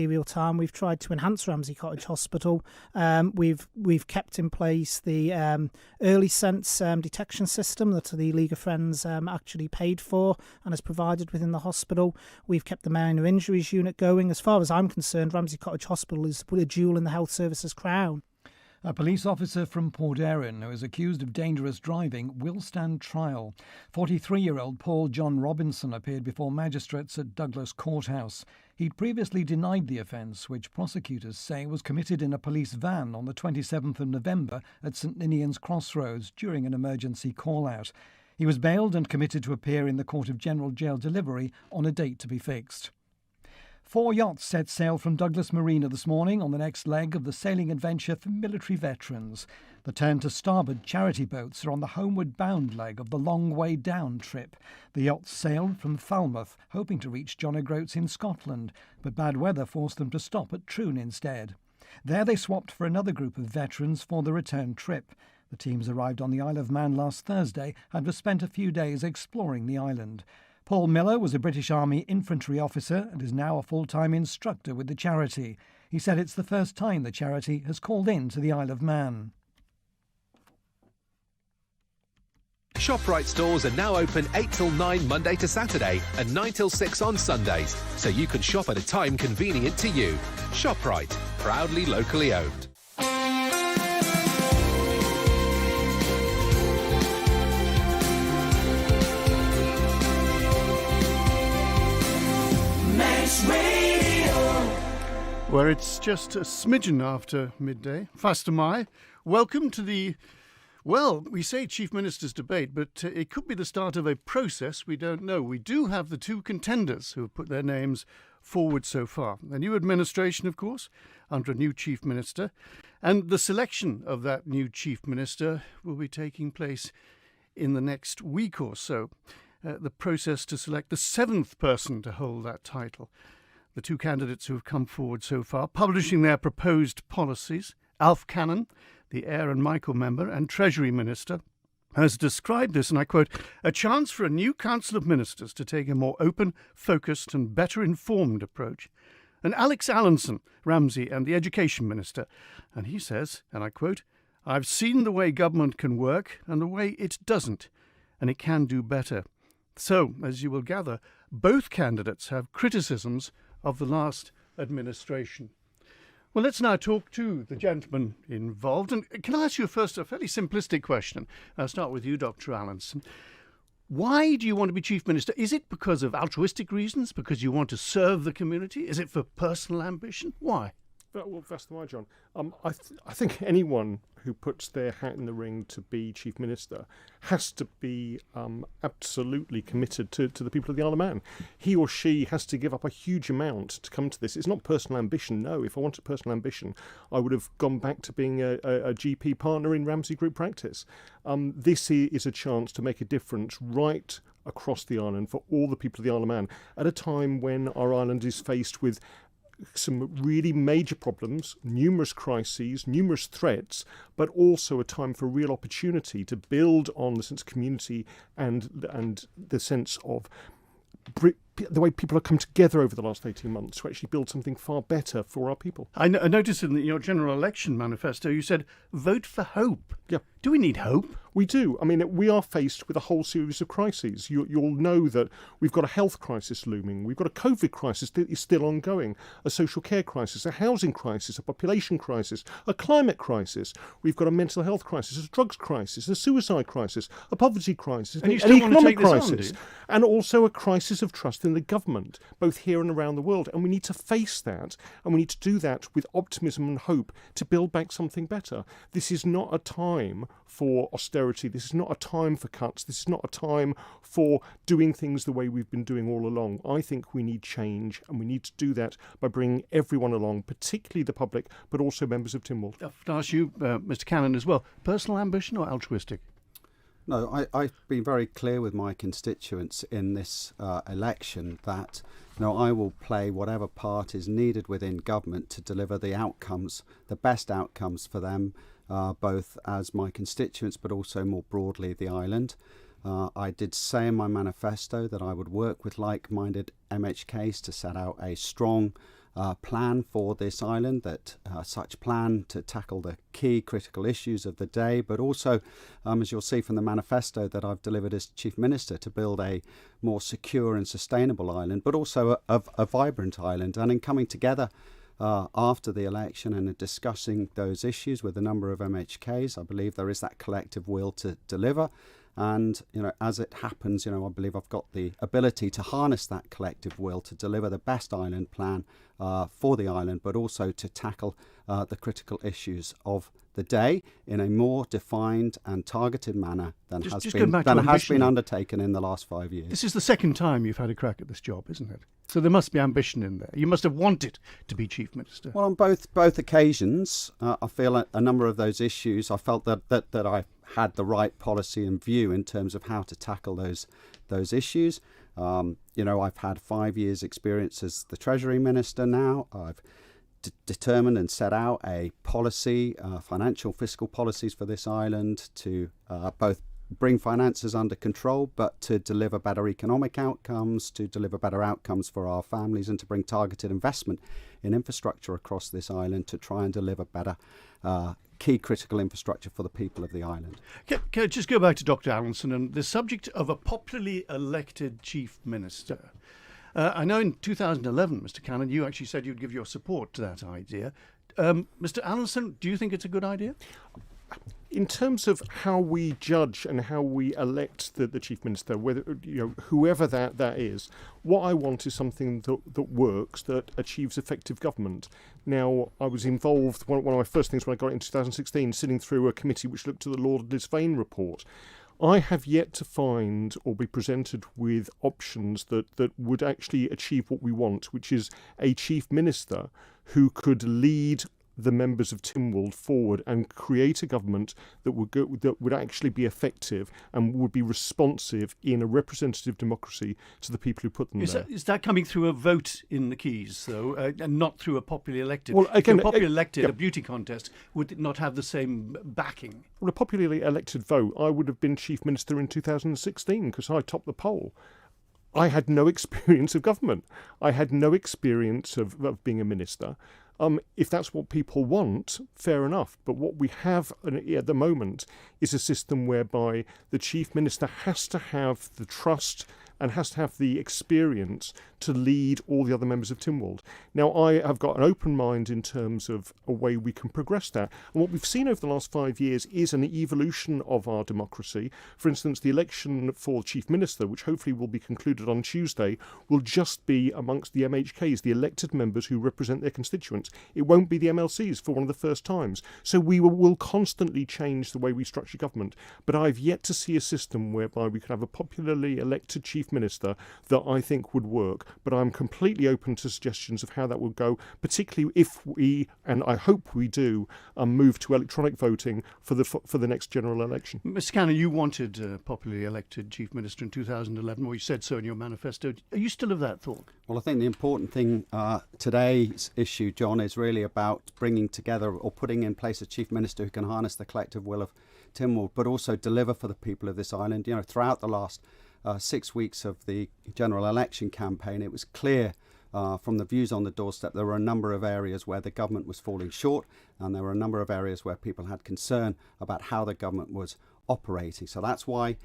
real time. We've tried to enhance Ramsey Cottage Hospital. We've kept in place the early sense detection system that the League of Friends actually paid for and is provided within the hospital. We've kept the minor injuries unit going. As far as I'm concerned, Ramsey Cottage Hospital is a jewel in the health services crown. A police officer from Port Erin who is accused of dangerous driving will stand trial. 43-year-old Paul John Robinson appeared before magistrates at Douglas Courthouse. He'd previously denied the offence, which prosecutors say was committed in a police van on the 27th of November at St Ninian's Crossroads during an emergency call-out. He was bailed and committed to appear in the Court of General Jail Delivery on a date to be fixed. 4 yachts set sail from Douglas Marina this morning on the next leg of the sailing adventure for military veterans. The turn to starboard charity boats are on the homeward bound leg of the Long Way Down trip. The yachts sailed from Falmouth, hoping to reach John O'Groats in Scotland, but bad weather forced them to stop at Troon instead. There they swapped for another group of veterans for the return trip. The teams arrived on the Isle of Man last Thursday and have spent a few days exploring the island. Paul Miller was a British Army infantry officer and is now a full-time instructor with the charity. He said it's the first time the charity has called in to the Isle of Man. ShopRite stores are now open 8 till 9 Monday to Saturday and 9 till 6 on Sundays, so you can shop at a time convenient to you. ShopRite, proudly locally owned. Where it's just a smidgen after midday. Faster my. Welcome to the, well, we say Chief Minister's debate, but it could be the start of a process. We don't know. We do have the 2 contenders who have put their names forward so far. A new administration, of course, under a new Chief Minister. And the selection of that new Chief Minister will be taking place in the next week or so. The process to select the 7th person to hold that title. The 2 candidates who have come forward so far, publishing their proposed policies. Alf Cannon, the Eyre and Michael member and Treasury Minister, has described this, and I quote, a chance for a new Council of Ministers to take a more open, focused and better informed approach. And Alex Allinson, Ramsey and the Education Minister, and he says, and I quote, I've seen the way government can work and the way it doesn't, and it can do better. So, as you will gather, both candidates have criticisms of the last administration. Well, let's now talk to the gentleman involved. And can I ask you first a fairly simplistic question? I'll start with you, Dr. Allinson. Why do you want to be Chief Minister? Is it because of altruistic reasons? Because you want to serve the community? Is it for personal ambition? Why? Well, that's the why, John. I think anyone who puts their hat in the ring to be Chief Minister has to be absolutely committed to the people of the Isle of Man. He or she has to give up a huge amount to come to this. It's not personal ambition, no. If I wanted personal ambition, I would have gone back to being a GP partner in Ramsey Group practice. This is a chance to make a difference right across the island for all the people of the Isle of Man at a time when our island is faced with some really major problems, numerous crises, numerous threats, but also a time for real opportunity to build on the sense of community and the sense of the way people have come together over the last 18 months to actually build something far better for our people. I noticed in your general election manifesto you said, vote for hope. Yeah. Do we need hope? We do. I mean, we are faced with a whole series of crises. You'll know that we've got a health crisis looming. We've got a COVID crisis that is still ongoing, a social care crisis, a housing crisis, a population crisis, a climate crisis. We've got a mental health crisis, a drugs crisis, a suicide crisis, a poverty crisis, and an economic crisis, and also a crisis of trust in the government, both here and around the world. And we need to face that, and we need to do that with optimism and hope to build back something better. This is not a time for austerity. This is not a time for cuts. This is not a time for doing things the way we've been doing all along. I think we need change, and we need to do that by bringing everyone along, particularly the public, but also members of Tynwald. I'll ask you, Mr. Cannon, as well. Personal ambition or altruistic? No, I've been very clear with my constituents in this election that I will play whatever part is needed within government to deliver the outcomes, the best outcomes for them, both as my constituents but also more broadly the island. I did say in my manifesto that I would work with like-minded MHKs to set out a strong plan for this island, that such plan to tackle the key critical issues of the day, but also, as you'll see from the manifesto that I've delivered as Chief Minister, to build a more secure and sustainable island, but also a vibrant island. And in coming together after the election and discussing those issues with a number of MHKs, I believe there is that collective will to deliver. And, as it happens, I believe I've got the ability to harness that collective will to deliver the best island plan for the island, but also to tackle the critical issues of the day in a more defined and targeted manner than has been undertaken in the last 5 years. This is the second time you've had a crack at this job, isn't it? So there must be ambition in there. You must have wanted to be Chief Minister. Well, on both occasions, I feel a number of those issues, I felt that I had the right policy in view in terms of how to tackle those issues. I've had 5 years' experience as the Treasury Minister now. I've determined and set out a policy, financial fiscal policies for this island to both bring finances under control, but to deliver better economic outcomes, to deliver better outcomes for our families, and to bring targeted investment in infrastructure across this island to try and deliver better key critical infrastructure for the people of the island. Can I just go back to Dr. Allinson and the subject of a popularly elected Chief Minister? I know in 2011, Mr. Cannon, you actually said you'd give your support to that idea. Mr. Allinson, do you think it's a good idea? In terms of how we judge and how we elect the Chief Minister, whether whoever that is, what I want is something that works, that achieves effective government. Now, I was involved, one of my first things when I got in 2016, sitting through a committee which looked at the Lord Lisvane report. I have yet to find or be presented with options that would actually achieve what we want, which is a Chief Minister who could lead the members of Tynwald forward and create a government that would actually be effective and would be responsive in a representative democracy to the people who put them there. Is that coming through a vote in the Keys, though, and not through a popularly elected? Well, again, a popularly elected, a beauty contest would not have the same backing. Well, a popularly elected vote, I would have been Chief Minister in 2016 because I topped the poll. I had no experience of government. I had no experience of being a minister. If that's what people want, fair enough. But what we have at the moment is a system whereby the Chief Minister has to have the trust and has to have the experience to lead all the other members of Tynwald. Now, I have got an open mind in terms of a way we can progress that. And what we've seen over the last 5 years is an evolution of our democracy. For instance, the election for Chief Minister, which hopefully will be concluded on Tuesday, will just be amongst the MHKs, the elected members who represent their constituents. It won't be the MLCs for one of the first times. So we will constantly change the way we structure government. But I've yet to see a system whereby we could have a popularly elected Chief Minister that I think would work. But I'm completely open to suggestions of how that would go, particularly if we, and I hope we do, move to electronic voting for the next general election. Mr. Cannon, you wanted a popularly elected Chief Minister in 2011, or you said so in your manifesto. Are you still of that thought? Well, I think the important thing today's issue, John, is really about bringing together or putting in place a Chief Minister who can harness the collective will of Tynwald, but also deliver for the people of this island. Throughout the last 6 weeks of the general election campaign, it was clear from the views on the doorstep there were a number of areas where the government was falling short, and there were a number of areas where people had concern about how the government was operating. So that's why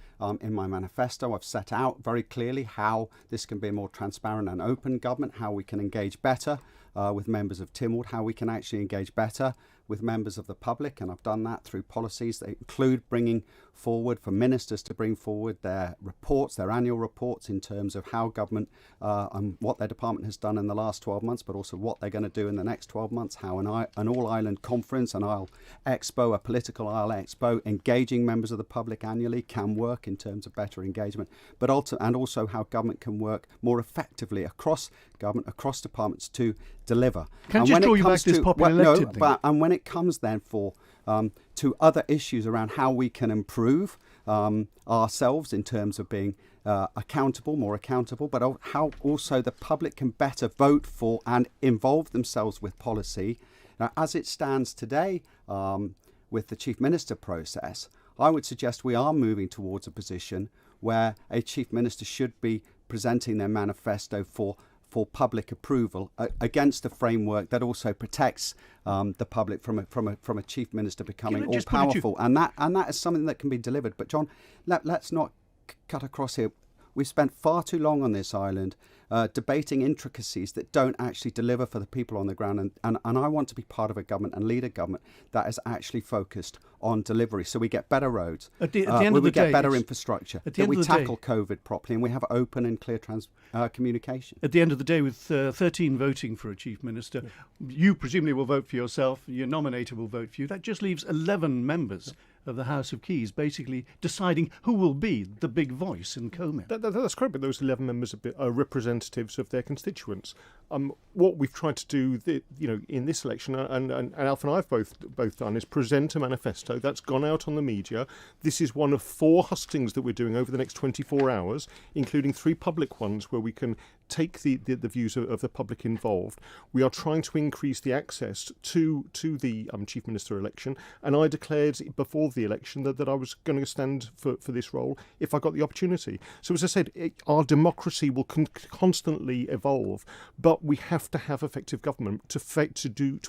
in my manifesto I've set out very clearly how this can be a more transparent and open government, how we can engage better with members of Tynwald, how we can actually engage better with members of the public, and I've done that through policies that include bringing forward for ministers to bring forward their reports, their annual reports in terms of how government and what their department has done in the last 12 months, but also what they're going to do in the next 12 months, how an all-island conference, an Isle Expo, a political Isle Expo, engaging members of the public annually can work in terms of better engagement, but also how government can work more effectively across government, across departments to deliver. Can I just draw you back to this popular elected thing? And when it comes then to other issues around how we can improve ourselves in terms of being more accountable, but how also the public can better vote for and involve themselves with policy. Now, as it stands today with the Chief Minister process, I would suggest we are moving towards a position where a Chief Minister should be presenting their manifesto for for public approval against a framework that also protects the public from a chief minister becoming all powerful, and that is something that can be delivered. But John, let's not cut across here. We've spent far too long on this island debating intricacies that don't actually deliver for the people on the ground. And I want to be part of a government and lead a government that is actually focused on delivery. So we get better roads, at the end of the we get day, better infrastructure, that we tackle COVID properly, and we have open and clear communication. At the end of the day, with 13 voting for a chief minister, you presumably will vote for yourself, your nominator will vote for you. That just leaves 11 members of the House of Keys basically deciding who will be the big voice in Comyn. That's correct, but those 11 members are representatives of their constituents. What we've tried to do, in this election, and Alf and I have both done, is present a manifesto that's gone out on the media. This is one of 4 hustings that we're doing over the next 24 hours, including 3 public ones where we can take the views of the public involved. We are trying to increase the access to the Chief Minister election, and I declared before the election that I was going to stand for this role if I got the opportunity. So as I said, our democracy will constantly evolve, but we have to have effective government to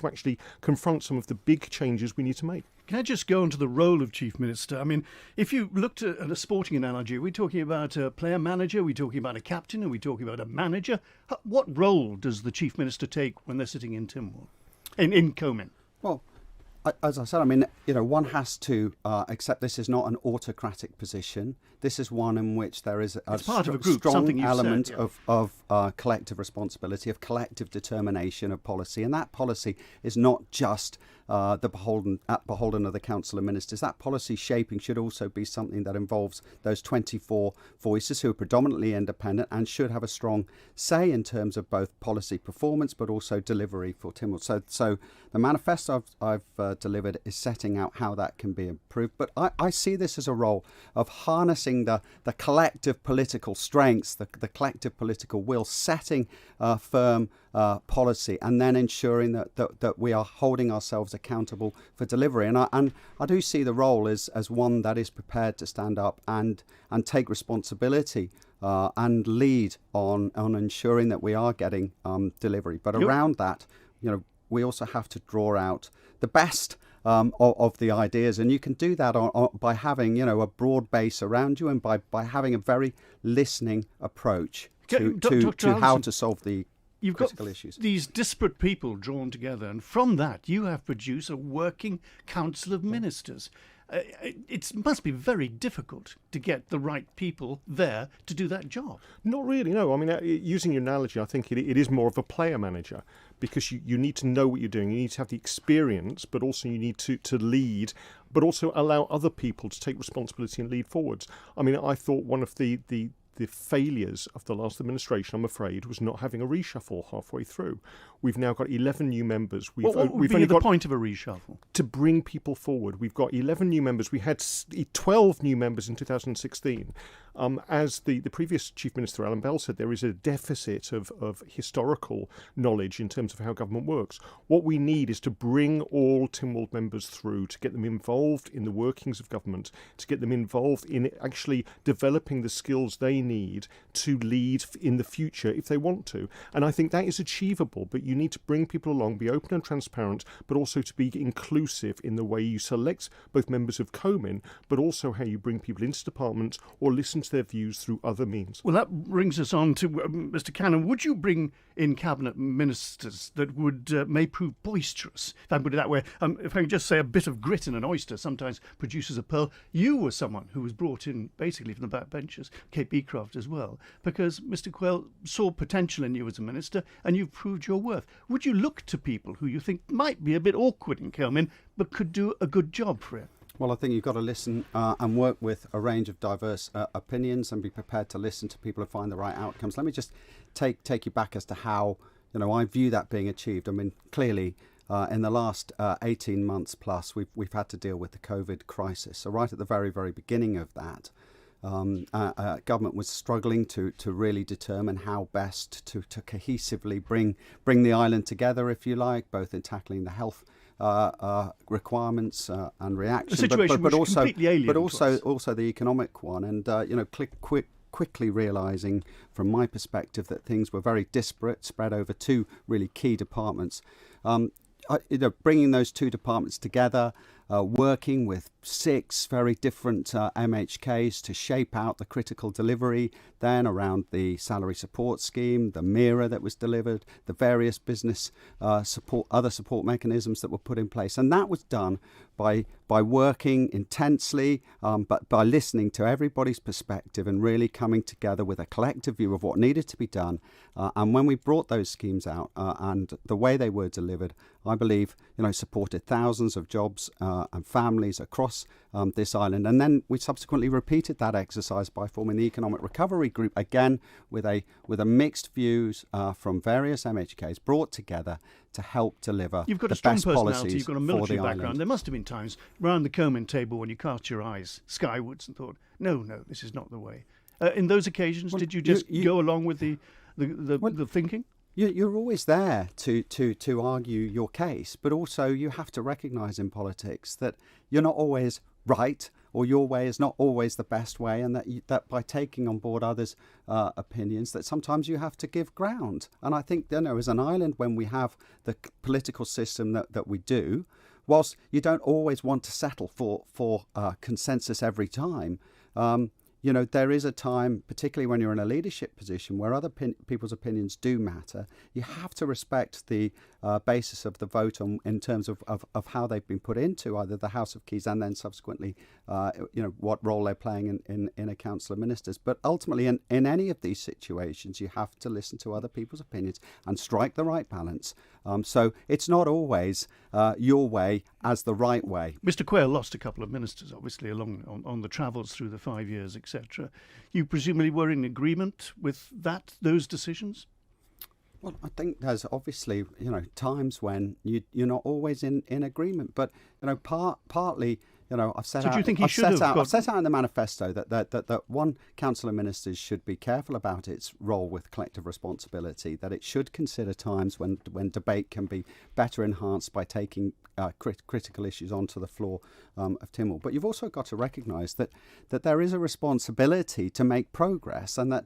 actually confront some of the big changes we need to make. Can I just go on to the role of Chief Minister? I mean, if you looked at a sporting analogy, are we talking about a player manager? Are we talking about a captain? Are we talking about a manager? What role does the Chief Minister take when they're sitting in Tynwald, in Comyn? Well, as I said, I mean, one has to accept this is not an autocratic position. This is one in which there is a strong element of collective responsibility, of collective determination of policy. And that policy is not just beholden of the Council of Ministers. That policy shaping should also be something that involves those 24 voices who are predominantly independent and should have a strong say in terms of both policy performance but also delivery for Tynwald. So the manifesto I've delivered is setting out how that can be improved. But I see this as a role of harnessing the collective political strengths, the collective political will, setting firm policy, and then ensuring that we are holding ourselves accountable for delivery. And I do see the role as one that is prepared to stand up and take responsibility and lead on ensuring that we are getting delivery. But around that, we also have to draw out the best of the ideas, and you can do that by having a broad base around you and by having a very listening approach to how to solve the critical issues. These disparate people drawn together, and from that you have produced a working council of ministers. It must be very difficult to get the right people there to do that job. Not really, no. I mean, using your analogy, I think it is more of a player manager, because you need to know what you're doing. You need to have the experience, but also you need to lead, but also allow other people to take responsibility and lead forwards. I mean, I thought one of the failures of the last administration, I'm afraid, was not having a reshuffle halfway through. We've now got 11 new members. What would be the point of a reshuffle? To bring people forward. We've got 11 new members. We had 12 new members in 2016. As the previous Chief Minister, Alan Bell, said, there is a deficit of historical knowledge in terms of how government works. What we need is to bring all Tynwald members through, to get them involved in the workings of government, to get them involved in actually developing the skills they need to lead in the future if they want to. And I think that is achievable, but you need to bring people along, be open and transparent, but also to be inclusive in the way you select both members of Comyn, but also how you bring people into departments or listen to their views through other means. Well, that brings us on to Mr. Cannon. Would you bring in cabinet ministers that may prove boisterous, if I put it that way? If I can just say, a bit of grit in an oyster sometimes produces a pearl. You were someone who was brought in basically from the backbenchers, Kate Beecroft as well, because Mr. Quayle saw potential in you as a minister, and you've proved your worth. Would you look to people who you think might be a bit awkward in Comyn, but could do a good job for it? Well, I think you've got to listen and work with a range of diverse opinions and be prepared to listen to people and find the right outcomes. Let me just take you back as to how I view that being achieved. I mean, clearly, in the last 18 months plus, we've had to deal with the COVID crisis. So right at the very, very beginning of that, government was struggling to really determine how best to cohesively bring the island together, if you like, both in tackling the health requirements and reaction, but also the economic one, and quickly realising, from my perspective, that things were very disparate, spread over two really key departments. Bringing those two departments together, working with 6 very different MHKs to shape out the critical delivery then around the salary support scheme, the mirror that was delivered, the various business other support mechanisms that were put in place. And that was done by working intensely, but by listening to everybody's perspective and really coming together with a collective view of what needed to be done. And when we brought those schemes out and the way they were delivered, I believe, supported thousands of jobs and families across this island. And then we subsequently repeated that exercise by forming the Economic Recovery Group, again with a mixed views from various MHKs brought together to help deliver You've got the a strong best personality, policies you've got a for military the background. island. There must have been times round the Coman table when you cast your eyes skywards and thought, no, this is not the way. In those occasions, did you just go along with the thinking? You're always there to argue your case, but also you have to recognise in politics that you're not always right, or your way is not always the best way, and that by taking on board others' opinions, that sometimes you have to give ground. And I think, as an island, when we have the political system that we do, whilst you don't always want to settle for consensus every time, there is a time, particularly when you're in a leadership position, where other people's opinions do matter. You have to respect the basis of the vote in terms of how they've been put into either the House of Keys and then subsequently, what role they're playing in a Council of Ministers. But ultimately, in any of these situations, you have to listen to other people's opinions and strike the right balance. So it's not always your way as the right way. Mr. Quayle lost a couple of ministers, obviously, along on the travels through the 5 years, etc. You presumably were in agreement with those decisions? Well, I think there's obviously, times when you're not always in agreement, but partly. I've set so out. Do you think he should have I've set out in the manifesto that one Council of Ministers should be careful about its role with collective responsibility. That it should consider times when debate can be better enhanced by taking critical issues onto the floor of Tynwald. But you've also got to recognise that there is a responsibility to make progress, and that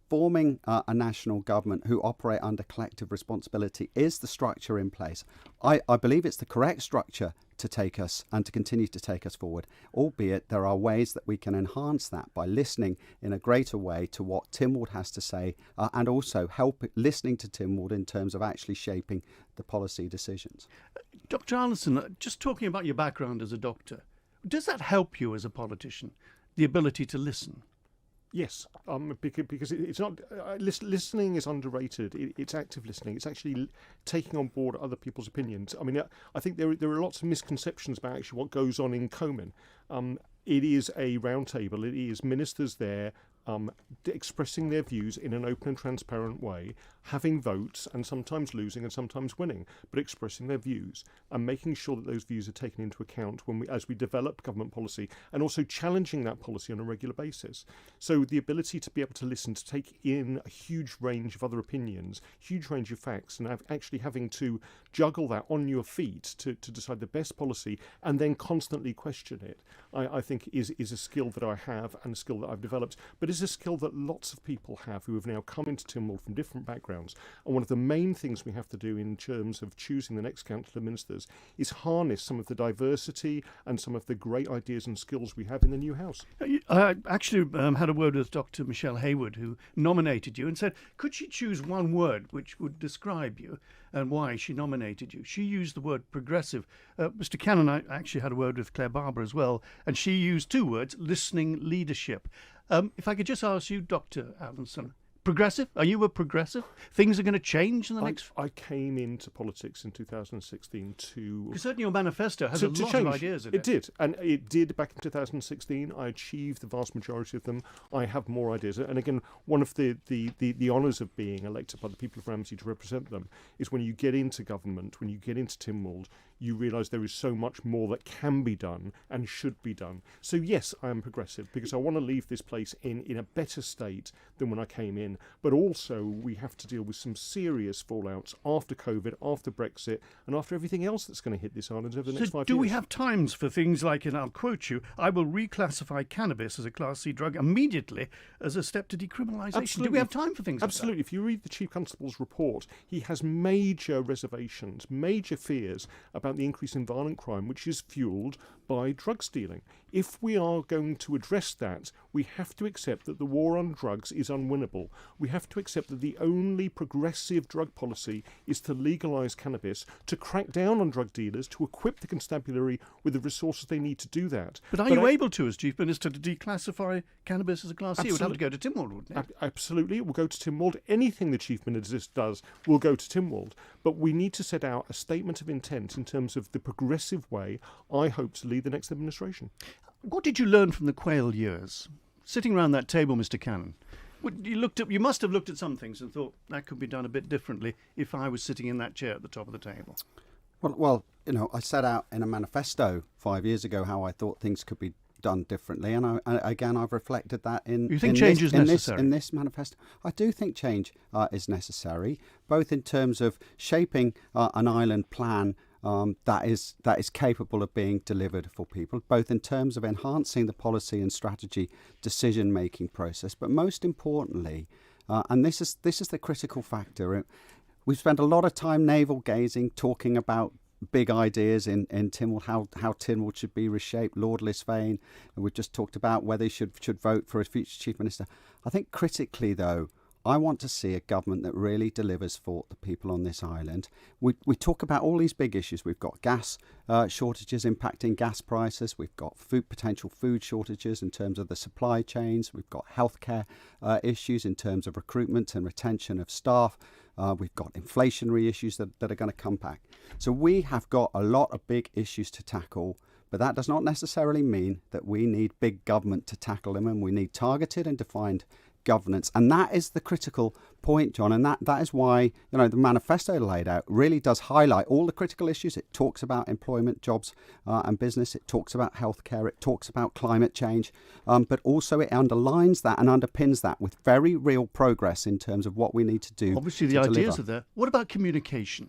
forming a national government who operate under collective responsibility is the structure in place. I believe it's the correct structure to take us and to continue to take us forward, albeit there are ways that we can enhance that by listening in a greater way to what Tynwald has to say, and also listening to Tynwald in terms of actually shaping the policy decisions. Dr. Allison, just talking about your background as a doctor, does that help you as a politician, the ability to listen? Yes, because it's not listening is underrated. It's active listening. It's actually taking on board other people's opinions. I mean, I think there are lots of misconceptions about actually what goes on in Coman. It is a round table. It is ministers there expressing their views in an open and transparent way, having votes and sometimes losing and sometimes winning, but expressing their views and making sure that those views are taken into account as we develop government policy, and also challenging that policy on a regular basis. So the ability to be able to listen, to take in a huge range of other opinions, huge range of facts, and actually having to juggle that on your feet to decide the best policy and then constantly question it, I think is a skill that I have and a skill that I've developed, but is a skill that lots of people have who have now come into Tynwald from different backgrounds. And one of the main things we have to do in terms of choosing the next Council of Ministers is harness some of the diversity and some of the great ideas and skills we have in the new House. I actually had a word with Dr. Michelle Hayward, who nominated you, and said, could she choose one word which would describe you and why she nominated you? She used the word progressive. Mr. Cannon, I actually had a word with Claire Barber as well, and she used 2 words, listening leadership. If I could just ask you, Dr. Allison, progressive? Are you a progressive? Things are going to change in the next... I came into politics in 2016 to... Because certainly your manifesto has a lot of ideas in it. It did, and it did back in 2016. I achieved the vast majority of them. I have more ideas. And again, one of the honours of being elected by the people of Ramsey to represent them is when you get into government, when you get into Tynwald, you realise there is so much more that can be done and should be done. So yes, I am progressive because I want to leave this place in a better state than when I came in. But also we have to deal with some serious fallouts after COVID, after Brexit, and after everything else that's going to hit this island over the next 5 years. Do we have times for things like, and I'll quote you, I will reclassify cannabis as a Class C drug immediately as a step to decriminalisation? Absolutely. Do we have time for things Absolutely. like If you read the Chief Constable's report, he has major reservations, major fears about the increase in violent crime, which is fuelled by drug stealing. If we are going to address that, we have to accept that the war on drugs is unwinnable. We have to accept that the only progressive drug policy is to legalise cannabis, to crack down on drug dealers, to equip the constabulary with the resources they need to do that. But are you able to, as Chief Minister, to declassify cannabis as a Class C? It would have to go to Tynwald, wouldn't it? Absolutely. It will go to Tynwald. Anything the Chief Minister does will go to Tynwald. But we need to set out a statement of intent in terms of the progressive way I hope to lead the next administration. What did you learn from the Quayle years? Sitting around that table, Mr. Cannon, you must have looked at some things and thought that could be done a bit differently if I was sitting in that chair at the top of the table. Well, I set out in a manifesto 5 years ago how I thought things could be done differently, and I've reflected that in. You think change is necessary? In this manifesto, I do think change is necessary, both in terms of shaping an island plan that is capable of being delivered for people, both in terms of enhancing the policy and strategy decision-making process, but most importantly, and this is the critical factor. We've spent a lot of time navel-gazing, talking about big ideas in Tynwald, how Tynwald should be reshaped, Lord Lisvane, and we've just talked about whether he should vote for a future Chief Minister. I think critically, though, I want to see a government that really delivers for the people on this island. We talk about all these big issues. We've got gas shortages impacting gas prices. We've got potential food shortages in terms of the supply chains. We've got healthcare issues in terms of recruitment and retention of staff. We've got inflationary issues that are going to come back. So we have got a lot of big issues to tackle, but that does not necessarily mean that we need big government to tackle them, and we need targeted and defined governance. And that is the critical point, John, and that is why the manifesto laid out really does highlight all the critical issues. It talks about employment, jobs and business. It talks about healthcare. It talks about climate change, but also it underlines that and underpins that with very real progress in terms of what we need to do. Obviously the ideas are there. What about communication?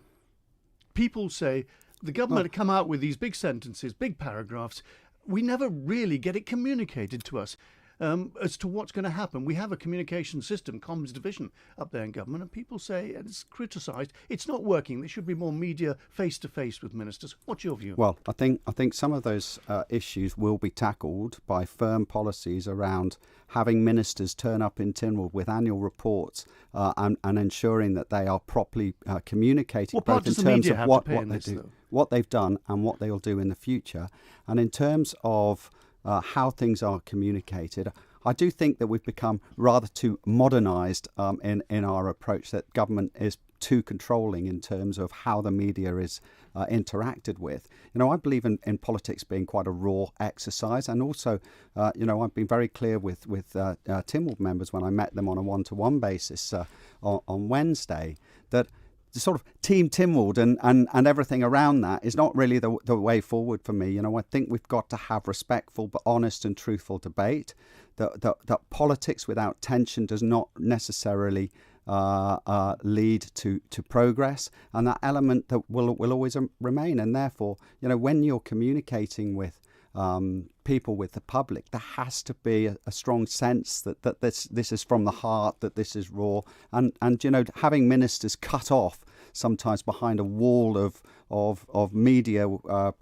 People say the government have come out with these big sentences, big paragraphs. We never really get it communicated to us. As to what's going to happen. We have a communication system, comms division up there in government, and people say, and it's criticised, it's not working. There should be more media face-to-face with ministers. What's your view? Well, I think some of those issues will be tackled by firm policies around having ministers turn up in Tynwald with annual reports and ensuring that they are properly communicating, what part both in does the terms media of have what to play in they this, do, though? what they've done and what they'll do in the future. And in terms of how things are communicated, I do think that we've become rather too modernised in our approach, that government is too controlling in terms of how the media is interacted with. I believe in politics being quite a raw exercise, and also, I've been very clear with Tynwald members when I met them on a one-to-one basis on Wednesday that the sort of Team Tynwald and everything around that is not really the way forward for me. I think we've got to have respectful but honest and truthful debate. That politics without tension does not necessarily lead to progress, and that element that will always remain. And therefore, when you're communicating with people, with the public, there has to be a strong sense that this is from the heart, that this is raw, and having ministers cut off sometimes behind a wall of media,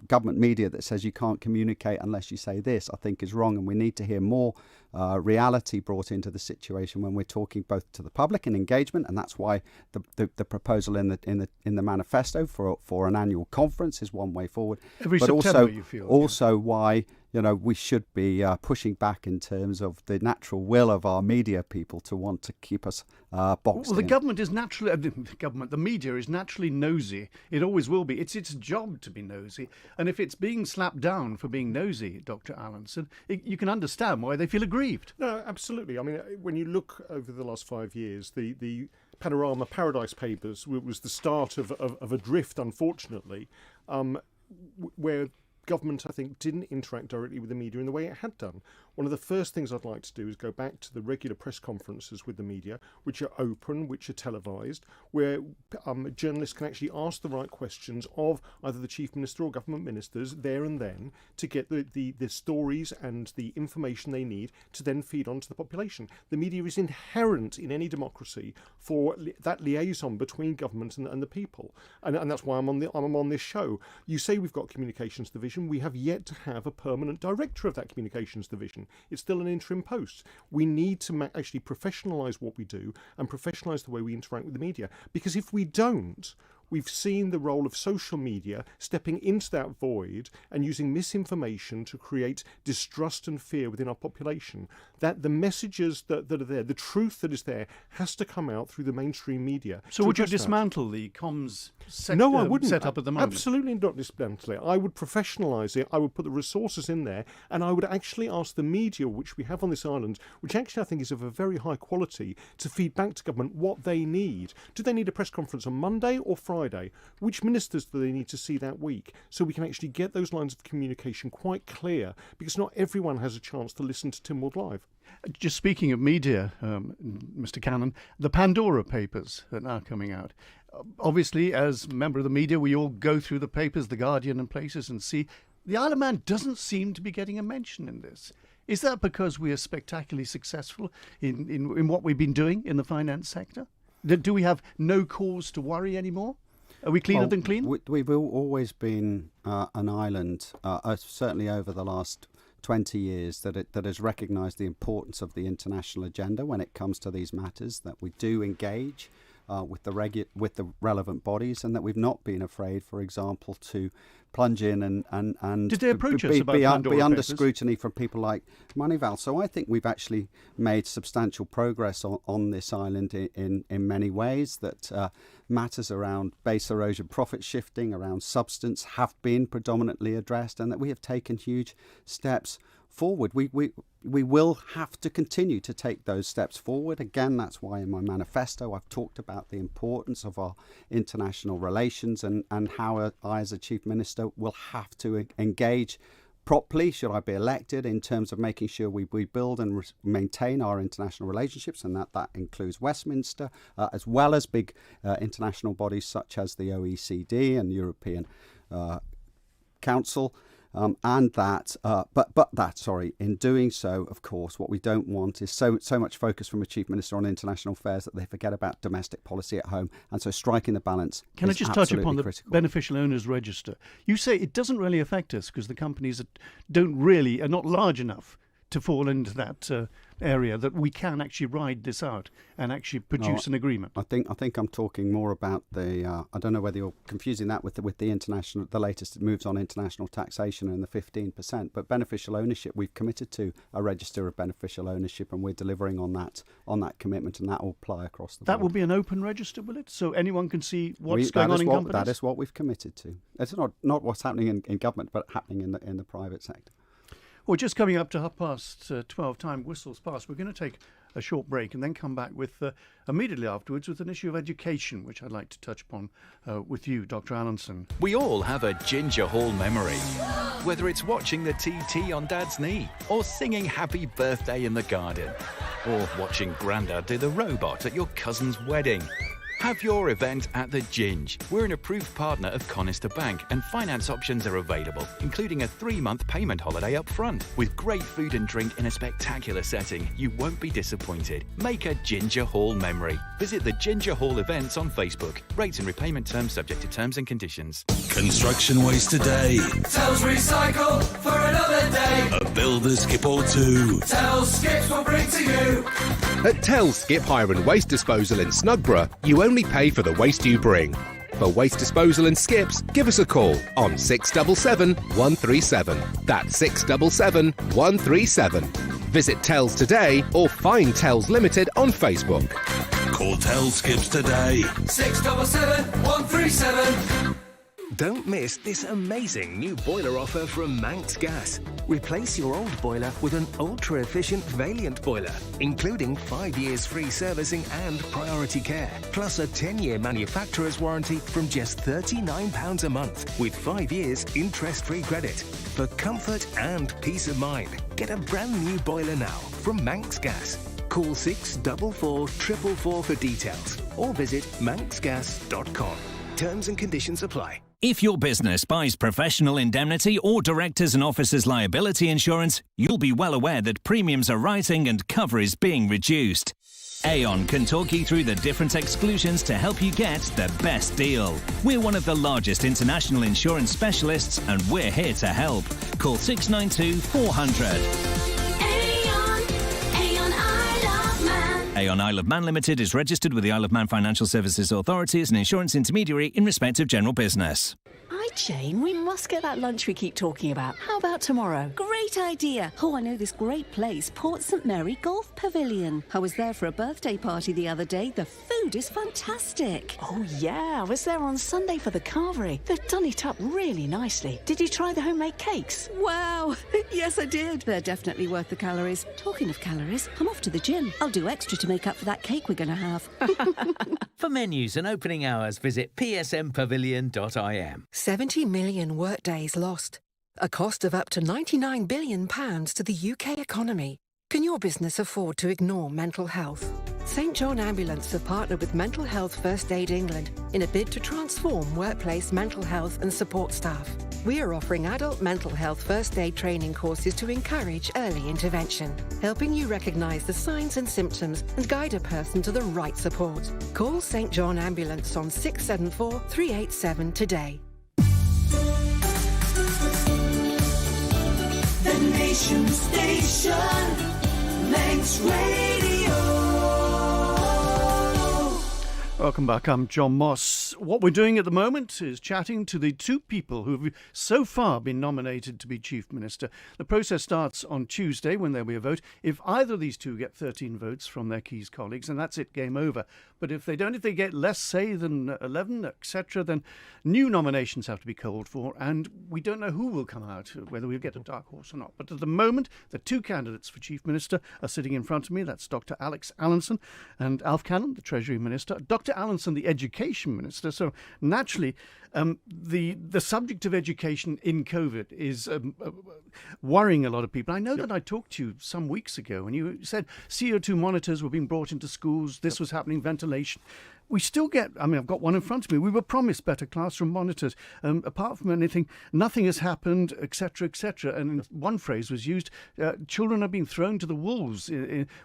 government media, that says you can't communicate unless you say this, I think is wrong. And we need to hear more reality brought into the situation when we're talking both to the public and engagement. And that's why the proposal in the manifesto for an annual conference is one way forward. Every but September, also, you feel. Also why we should be pushing back in terms of the natural will of our media people to want to keep us boxed in. The government is naturally, the media is naturally nosy. It always will be. It's its job to be nosy. And if it's being slapped down for being nosy, Dr. Allinson, you can understand why they feel aggrieved. No, absolutely. I mean, when you look over the last 5 years, the Panorama Paradise Papers was the start of a drift, unfortunately. where government, I think, didn't interact directly with the media in the way it had done. One of the first things I'd like to do is go back to the regular press conferences with the media, which are open, which are televised, where journalists can actually ask the right questions of either the Chief Minister or government ministers there and then to get the stories and the information they need to then feed on to the population. The media is inherent in any democracy for that liaison between government and the people. And that's why I'm on this show. You say we've got a communications division. We have yet to have a permanent director of that communications division. It's still an interim post. We need to actually professionalise what we do and professionalise the way we interact with the media. Because if we don't, we've seen the role of social media stepping into that void and using misinformation to create distrust and fear within our population. That the messages that are there, the truth that is there, has to come out through the mainstream media. So would you dismantle the comms No, I wouldn't. set up at the moment? Absolutely not dismantle it. I would professionalise it. I would put the resources in there, and I would actually ask the media, which we have on this island, which actually I think is of a very high quality, to feed back to government what they need. Do they need a press conference on Monday or Friday? Which ministers do they need to see that week? So we can actually get those lines of communication quite clear, because not everyone has a chance to listen to Tim Ward Live. Just speaking of media, Mr. Cannon, the Pandora Papers are now coming out. Obviously, as a member of the media, we all go through the papers, The Guardian and places, and see the Isle of Man doesn't seem to be getting a mention in this. Is that because we are spectacularly successful in what we've been doing in the finance sector? Do we have no cause to worry anymore? Are we cleaner than clean? We've always been an island, certainly over the last 20 years, that has recognised the importance of the international agenda when it comes to these matters, that we do engage with the relevant bodies, and that we've not been afraid, for example, to plunge in and did they approach us about be under scrutiny from people like Moneyval. So I think we've actually made substantial progress on this island in many ways. That matters around base erosion, profit shifting, around substance have been predominantly addressed, and that we have taken huge steps forward. We will have to continue to take those steps forward. Again, that's why in my manifesto I've talked about the importance of our international relations and how I as a Chief Minister will have to engage properly, should I be elected, in terms of making sure we build and maintain our international relationships, and that includes Westminster, as well as big international bodies such as the OECD and European Council. In doing so, of course, what we don't want is so much focus from a Chief Minister on international affairs that they forget about domestic policy at home. And so striking the balance Can I just touch upon the critical. Beneficial Owners Register? You say it doesn't really affect us because the companies are not large enough to fall into that area that we can actually ride this out and actually produce an agreement. I think I'm talking more about the. I don't know whether you're confusing that with the international, the latest moves on international taxation and the 15%. But beneficial ownership, we've committed to a register of beneficial ownership, and we're delivering on that commitment, and that will apply across the board. That will be an open register, will it? So anyone can see what's going on in companies. That is what we've committed to. It's not what's happening in government, but happening in the private sector. Well, just coming up to 12:30, time whistles past. We're going to take a short break and then come back with immediately afterwards with an issue of education, which I'd like to touch upon with you, Dr. Allenson. We all have a Ginger Hall memory. Whether it's watching the TT on Dad's knee, or singing Happy Birthday in the garden, or watching Grandad do the robot at your cousin's wedding. Have your event at the Ginge. We're an approved partner of Conister Bank, and finance options are available, including a 3-month payment holiday up front. With great food and drink in a spectacular setting, you won't be disappointed. Make a Ginger Hall memory. Visit the Ginger Hall events on Facebook. Rates and repayment terms subject to terms and conditions. Construction waste today. Tells recycle for another day. A builder skip or two. Tells skips will bring to you. At Tell Skip Hire and Waste Disposal in Snugborough, you only pay for the waste you bring. For waste disposal and skips, give us a call on 677 137. That's 677 137. Visit Tells today or find Tells Limited on Facebook. Call Tell Skips today. 677 137. Don't miss this amazing new boiler offer from Manx Gas. Replace your old boiler with an ultra-efficient Valiant boiler, including 5 years free servicing and priority care, plus a 10-year manufacturer's warranty from just £39 a month with 5 years interest-free credit. For comfort and peace of mind, get a brand new boiler now from Manx Gas. Call 644 444 for details or visit manxgas.com. Terms and conditions apply. If your business buys professional indemnity or directors' and officers' liability insurance, you'll be well aware that premiums are rising and cover is being reduced. Aon can talk you through the different exclusions to help you get the best deal. We're one of the largest international insurance specialists and we're here to help. Call 692 400. Aon Isle of Man Limited is registered with the Isle of Man Financial Services Authority as an insurance intermediary in respect of general business. Hi, Jane. We must get that lunch we keep talking about. How about tomorrow? Great idea. Oh, I know this great place, Port St Mary Golf Pavilion. I was there for a birthday party the other day. The food is fantastic. Oh, yeah. I was there on Sunday for the carvery. They've done it up really nicely. Did you try the homemade cakes? Wow. Yes, I did. They're definitely worth the calories. Talking of calories, I'm off to the gym. I'll do extra to make up for that cake we're going to have. For menus and opening hours, visit psmpavilion.im. 70 million workdays lost. A cost of up to £99 billion to the UK economy. Can your business afford to ignore mental health? St John Ambulance have partnered with Mental Health First Aid England in a bid to transform workplace mental health and support staff. We are offering adult mental health first aid training courses to encourage early intervention, helping you recognise the signs and symptoms and guide a person to the right support. Call St John Ambulance on 674 387 today. The Nation Station, Manx Radio. Welcome back. I'm John Moss. What we're doing at the moment is chatting to the two people who've so far been nominated to be Chief Minister. The process starts on Tuesday when there'll be a vote. If either of these two get 13 votes from their Keys colleagues, and that's it, game over. But if they don't, if they get less say than 11, etc., then new nominations have to be called for, and we don't know who will come out, whether we'll get a dark horse or not. But at the moment, the two candidates for Chief Minister are sitting in front of me. That's Dr. Alex Allinson and Alf Cannon, the Treasury Minister. Dr. Allinson, the Education Minister. So naturally, the subject of education in COVID is worrying a lot of people. I know that I talked to you some weeks ago and you said CO2 monitors were being brought into schools. This was happening, ventilation. We still get, I've got one in front of me. We were promised better classroom monitors. Apart from anything, nothing has happened, etc., etc. And one phrase was used, children are being thrown to the wolves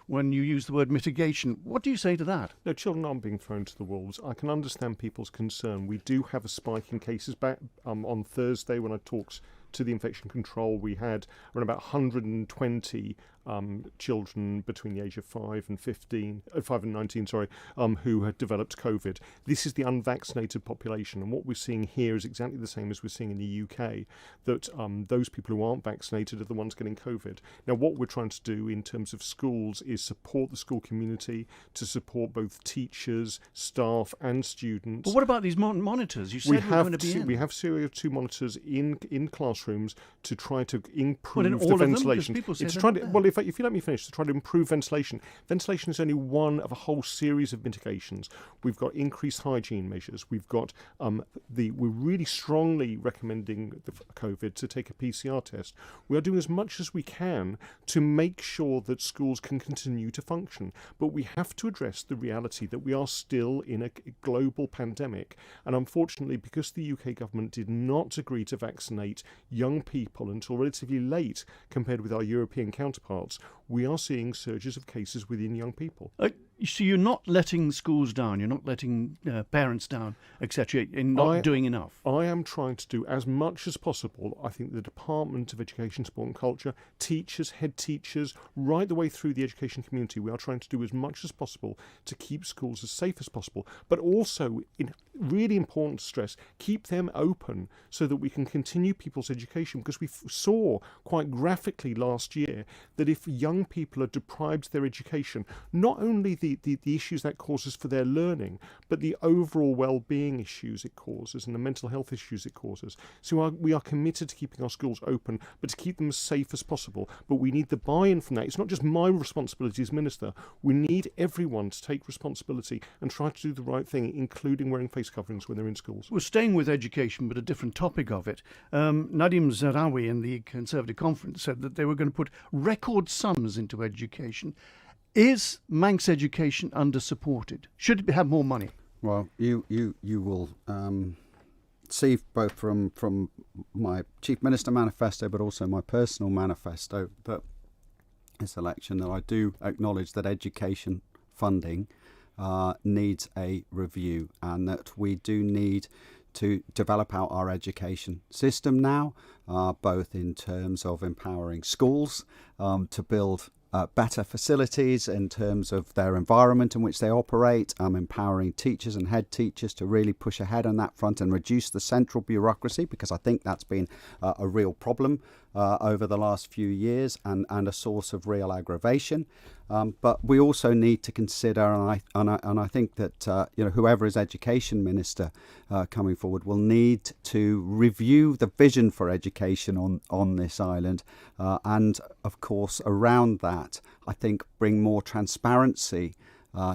when you use the word mitigation. What do you say to that? No, children aren't being thrown to the wolves. I can understand people's concern. We do have a spike in cases back on Thursday when I talked to the infection control. We had around about 120 children between the age of 5 and 19, who had developed COVID. This is the unvaccinated population, and what we're seeing here is exactly the same as we're seeing in the UK, that those people who aren't vaccinated are the ones getting COVID. Now, what we're trying to do in terms of schools is support the school community, to support both teachers, staff and students. But what about these monitors? You said we have CO2 monitors in classrooms to try to improve the ventilation. If you let me finish, to try to improve ventilation. Ventilation is only one of a whole series of mitigations. We've got increased hygiene measures. We've got we're really strongly recommending the COVID to take a PCR test. We are doing as much as we can to make sure that schools can continue to function. But we have to address the reality that we are still in a global pandemic. And unfortunately, because the UK government did not agree to vaccinate young people until relatively late compared with our European counterparts, we are seeing surges of cases within young people. So you're not letting schools down, you're not letting parents down, etc., in not doing enough? I am trying to do as much as possible. I think the Department of Education, Sport and Culture, teachers, head teachers, right the way through the education community, we are trying to do as much as possible to keep schools as safe as possible, but also really important to stress, keep them open so that we can continue people's education, because we saw quite graphically last year that if young people are deprived of their education, not only the issues that causes for their learning, but the overall well-being issues it causes and the mental health issues it causes. So we are committed to keeping our schools open, but to keep them as safe as possible. But we need the buy-in from that. It's not just my responsibility as Minister. We need everyone to take responsibility and try to do the right thing, including wearing face coverings when they're in schools. We're staying with education, but a different topic of it. Nadim Zarawi in the Conservative Conference said that they were going to put record sums into education. Is Manx education under-supported? Should it have more money? Well, you will see both from my Chief Minister manifesto, but also my personal manifesto, that this election, that I do acknowledge that education funding needs a review, and that we do need to develop out our education system now, both in terms of empowering schools to build better facilities in terms of their environment in which they operate, empowering teachers and head teachers to really push ahead on that front and reduce the central bureaucracy, because I think that's been a real problem over the last few years and a source of real aggravation. But we also need to consider, and I think that whoever is Education Minister coming forward will need to review the vision for education on this island, and of course around that, I think bring more transparency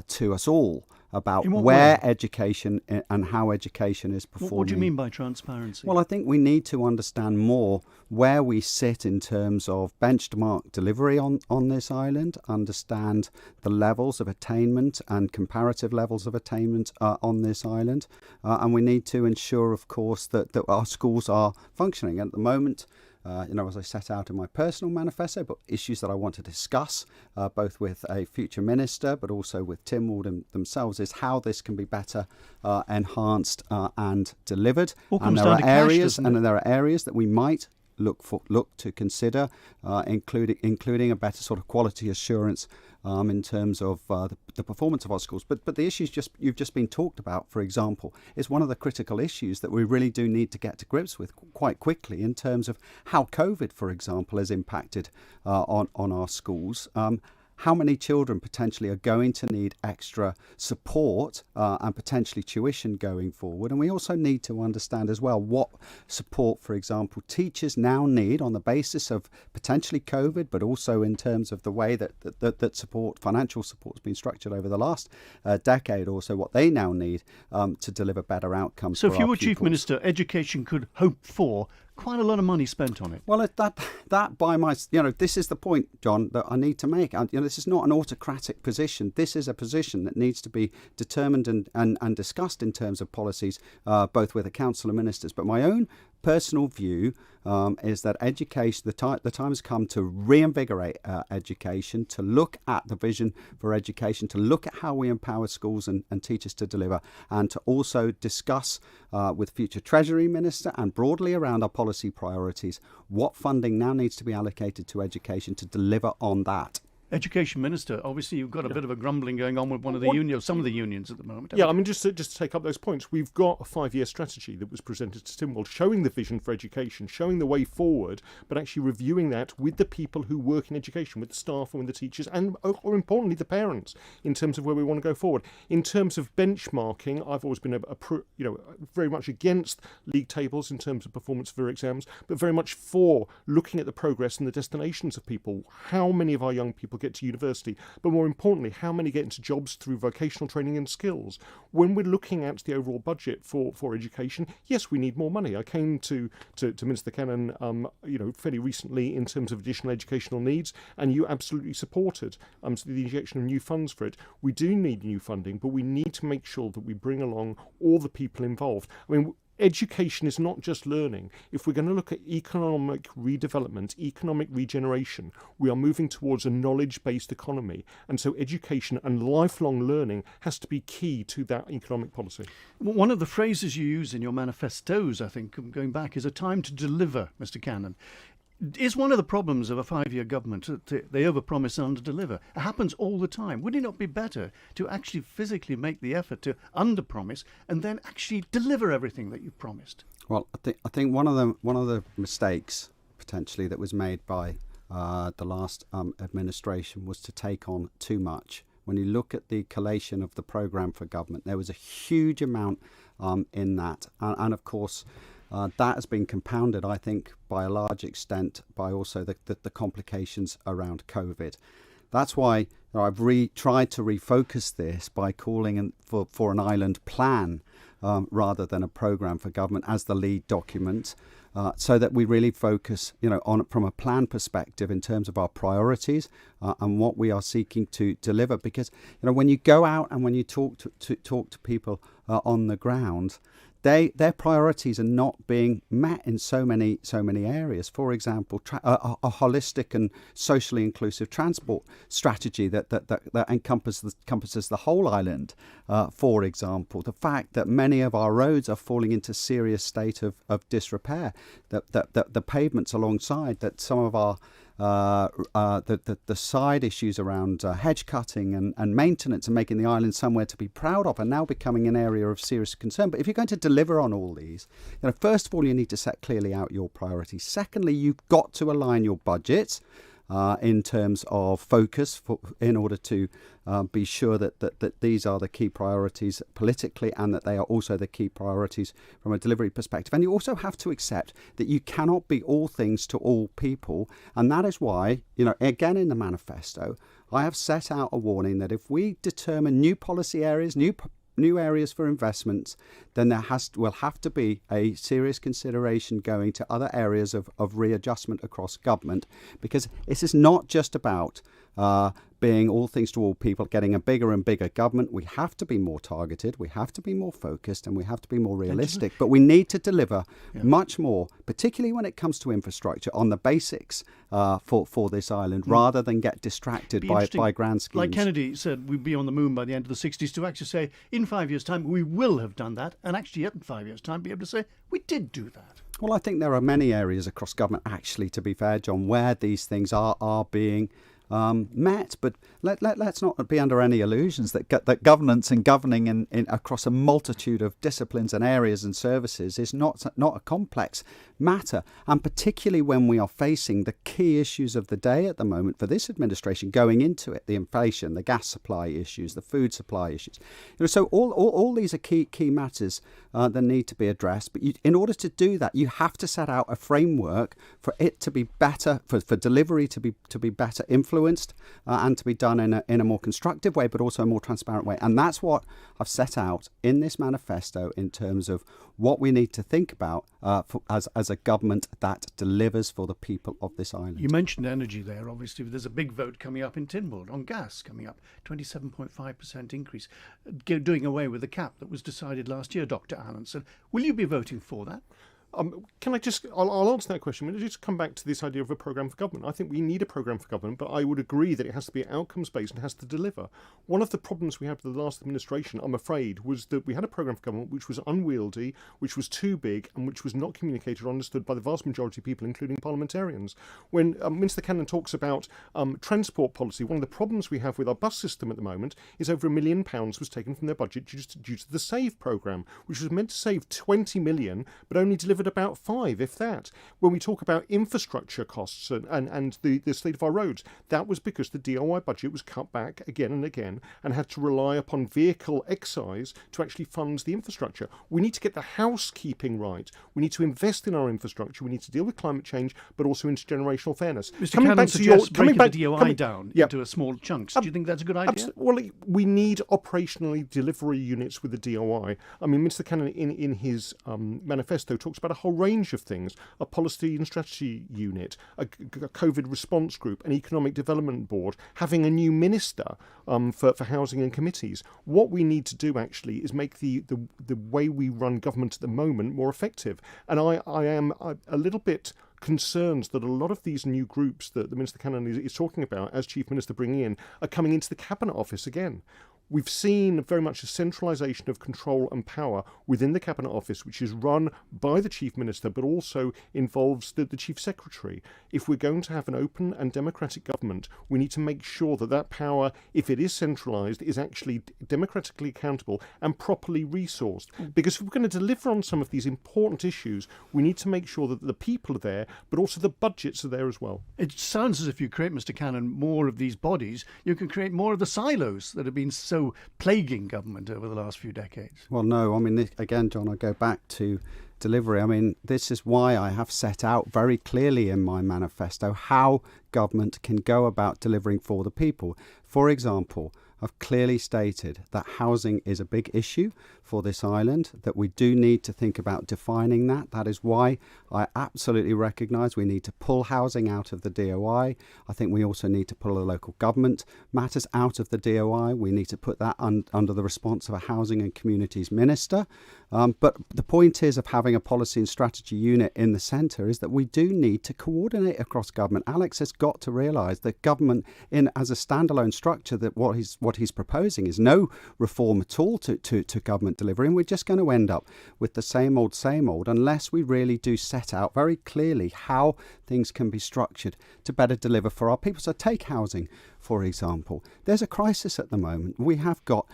to us all about where education and how education is performing. What do you mean by transparency? Well, I think we need to understand more where we sit in terms of benchmark delivery on this island, understand the levels of attainment and comparative levels of attainment on this island, and we need to ensure, of course, that our schools are functioning. At the moment, as I set out in my personal manifesto, but issues that I want to discuss, both with a future minister, but also with Tynwald themselves, is how this can be better enhanced and delivered. And there are areas that we might look to consider, including a better sort of quality assurance in terms of the performance of our schools. But the issues you've just been talked about, for example, is one of the critical issues that we really do need to get to grips with quite quickly, in terms of how COVID, for example, has impacted on our schools. How many children potentially are going to need extra support and potentially tuition going forward? And we also need to understand as well what support, for example, teachers now need on the basis of potentially COVID, but also in terms of the way that financial support has been structured over the last decade or so, what they now need to deliver better outcomes. So for if you our were pupils. Chief Minister, education could hope for quite a lot of money spent on it. Well, this is the point, John, that I need to make. This is not an autocratic position. This is a position that needs to be determined and discussed in terms of policies, both with the Council of Ministers. But my own personal view is that education, the time has come to reinvigorate education, to look at the vision for education, to look at how we empower schools and teachers to deliver, and to also discuss with future Treasury Minister and broadly around our policy priorities what funding now needs to be allocated to education to deliver on that. Education Minister, obviously you've got a bit of a grumbling going on with some of the unions at the moment. Yeah, I mean, just to take up those points, we've got a 5-year strategy that was presented to Tynwald, showing the vision for education, showing the way forward, but actually reviewing that with the people who work in education, with the staff and with the teachers, and, or importantly, the parents, in terms of where we want to go forward. In terms of benchmarking, I've always been very much against league tables in terms of performance for exams, but very much for looking at the progress and the destinations of people. How many of our young people get to university, but more importantly, how many get into jobs through vocational training and skills? When we're looking at the overall budget for education, yes, we need more money. I came to Minister Cannon, fairly recently in terms of additional educational needs, and you absolutely supported the injection of new funds for it. We do need new funding, but we need to make sure that we bring along all the people involved. I mean, education is not just learning. If we're going to look at economic redevelopment, economic regeneration, we are moving towards a knowledge-based economy. And so education and lifelong learning has to be key to that economic policy. One of the phrases you use in your manifestos, I think, going back, is a time to deliver, Mr. Cannon. is one of the problems of a 5-year government that they overpromise and underdeliver. It happens all the time. Would it not be better to actually physically make the effort to underpromise and then actually deliver everything that you promised? Well, I think one of the mistakes potentially that was made by the last administration was to take on too much. When you look at the collation of the programme for government, there was a huge amount in that, and of course that has been compounded, I think, by a large extent by also the complications around COVID. That's why I've tried to refocus this by calling for an island plan rather than a programme for government as the lead document, so that we really focus, on from a plan perspective in terms of our priorities and what we are seeking to deliver. Because when you go out and when you talk to people on the ground, their priorities are not being met in so many areas. For example, a holistic and socially inclusive transport strategy that encompasses the whole island. For example, the fact that many of our roads are falling into serious state of disrepair, that the pavements alongside, that some of our the side issues around hedge cutting and maintenance and making the island somewhere to be proud of are now becoming an area of serious concern. But if you're going to deliver on all these, first of all, you need to set clearly out your priorities. Secondly, you've got to align your budgets in terms of focus in order to be sure that these are the key priorities politically and that they are also the key priorities from a delivery perspective. And you also have to accept that you cannot be all things to all people. And that is why, again in the manifesto, I have set out a warning that if we determine new policy areas, new areas for investments, then will have to be a serious consideration going to other areas of readjustment across government, because this is not just about being all things to all people, getting a bigger and bigger government. We have to be more targeted, we have to be more focused, and we have to be more realistic. But we need to deliver much more, particularly when it comes to infrastructure, on the basics for this island, rather than get distracted by grand schemes. Like Kennedy said, we'd be on the moon by the end of the 60s, to actually say, in 5 years' time, we will have done that, and actually in 5 years' time be able to say, we did do that. Well, I think there are many areas across government, actually, to be fair, John, where these things are being met, but let's not be under any illusions that governance and governing in across a multitude of disciplines and areas and services is not a complex matter, and particularly when we are facing the key issues of the day at the moment for this administration going into it: the inflation, the gas supply issues, the food supply issues. So all these are key matters that need to be addressed. But in order to do that, you have to set out a framework for it to be better, for delivery to be better influenced and to be done in a more constructive way, but also a more transparent way. And that's what I've set out in this manifesto in terms of what we need to think about as a government that delivers for the people of this island. You mentioned energy there. Obviously, there's a big vote coming up in Tynwald on gas coming up, 27.5% increase, doing away with the cap that was decided last year, Dr. Allenson. Will you be voting for that? Can I just, I'll answer that question. Just come back to this idea of a programme for government. I think we need a programme for government, but I would agree that it has to be outcomes-based and has to deliver. One of the problems we had with the last administration, I'm afraid, was that we had a programme for government which was unwieldy, which was too big, and which was not communicated or understood by the vast majority of people, including parliamentarians. When Minister Cannon talks about transport policy, one of the problems we have with our bus system at the moment is over £1 million was taken from their budget due to the SAVE programme, which was meant to save 20 million, but only delivered about 5, if that. When we talk about infrastructure costs and the state of our roads, that was because the DIY budget was cut back again and again and had to rely upon vehicle excise to actually fund the infrastructure. We need to get the housekeeping right. We need to invest in our infrastructure. We need to deal with climate change, but also intergenerational fairness. Mr. Cannon suggests breaking the DOI down into small chunks. Do you think that's a good idea? Well, we need operationally delivery units with the DOI. I mean, Mr. Cannon in his manifesto talks about a whole range of things: a policy and strategy unit, a COVID response group, an economic development board, having a new minister for housing and committees. What we need to do actually is make the way we run government at the moment more effective. And I am a little bit concerned that a lot of these new groups that the Minister Cannon is talking about as Chief Minister bringing in are coming into the Cabinet Office again. We've seen very much a centralisation of control and power within the Cabinet Office, which is run by the Chief Minister, but also involves the Chief Secretary. If we're going to have an open and democratic government, we need to make sure that that power, if it is centralised, is actually democratically accountable and properly resourced. Because if we're going to deliver on some of these important issues, we need to make sure that the people are there, but also the budgets are there as well. It sounds as if you create, Mr. Cannon, more of these bodies, you can create more of the silos that have been so plaguing government over the last few decades. Well, no, I mean, again, John, I go back to delivery. I mean, this is why I have set out very clearly in my manifesto how government can go about delivering for the people. For example, I've clearly stated that housing is a big issue for this island, that we do need to think about defining that. That is why I absolutely recognise we need to pull housing out of the DOI. I think we also need to pull the local government matters out of the DOI. We need to put that under the response of a housing and communities minister. But the point is of having a policy and strategy unit in the centre is that we do need to coordinate across government. Alex has got to realise that government, as a standalone structure, that what he's proposing is no reform at all to government delivery, and we're just going to end up with the same old unless we really do set out very clearly how things can be structured to better deliver for our people. So take housing, for example. There's a crisis at the moment. We have got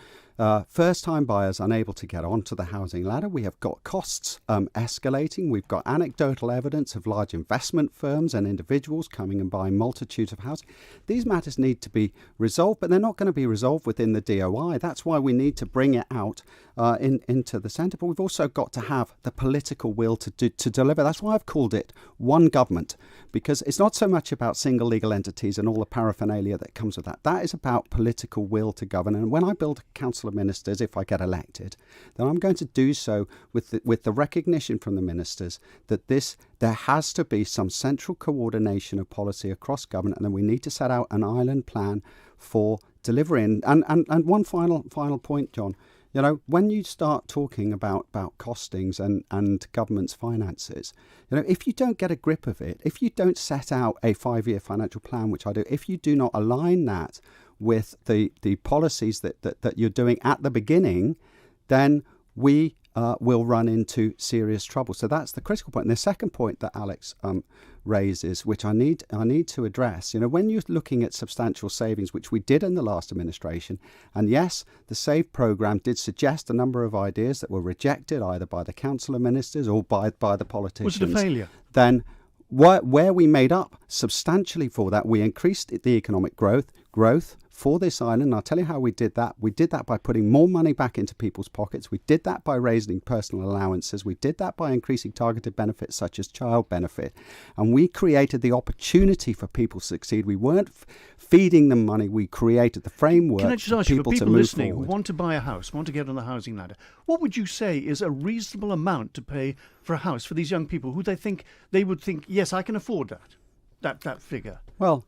first-time buyers unable to get onto the housing ladder. We have got costs escalating. We've got anecdotal evidence of large investment firms and individuals coming and buying multitudes of housing. These matters need to be resolved, but they're not going to be resolved within the DOI. That's why we need to bring it out into the centre. But we've also got to have the political will to deliver. That's why I've called it one government, because it's not so much about single legal entities and all the paraphernalia that comes with that. That is about political will to govern. And when I build a council of ministers, if I get elected, then I'm going to do so with the recognition from the ministers that there has to be some central coordination of policy across government, and then we need to set out an island plan for delivery. And one final point, John. You know, when you start talking about costings and government's finances, you know, if you don't get a grip of it, if you don't set out a 5-year financial plan, which I do, if you do not align that with the policies that you're doing at the beginning, then we will run into serious trouble. So that's the critical point. And the second point that Alex raises, which I need to address, you know, when you're looking at substantial savings, which we did in the last administration, and yes, the SAVE programme did suggest a number of ideas that were rejected either by the Council of Ministers or by the politicians. Was it a failure? Then where we made up substantially for that, we increased the economic growth for this island. And I'll tell you how we did that. We did that by putting more money back into people's pockets. We did that by raising personal allowances. We did that by increasing targeted benefits such as child benefit. And we created the opportunity for people to succeed. We weren't feeding them money. We created the framework Can I just ask for you, people for to people move listening forward. who want to buy a house, want to get on the housing ladder, what would you say is a reasonable amount to pay for a house for these young people who they would think, yes, I can afford that figure? Well,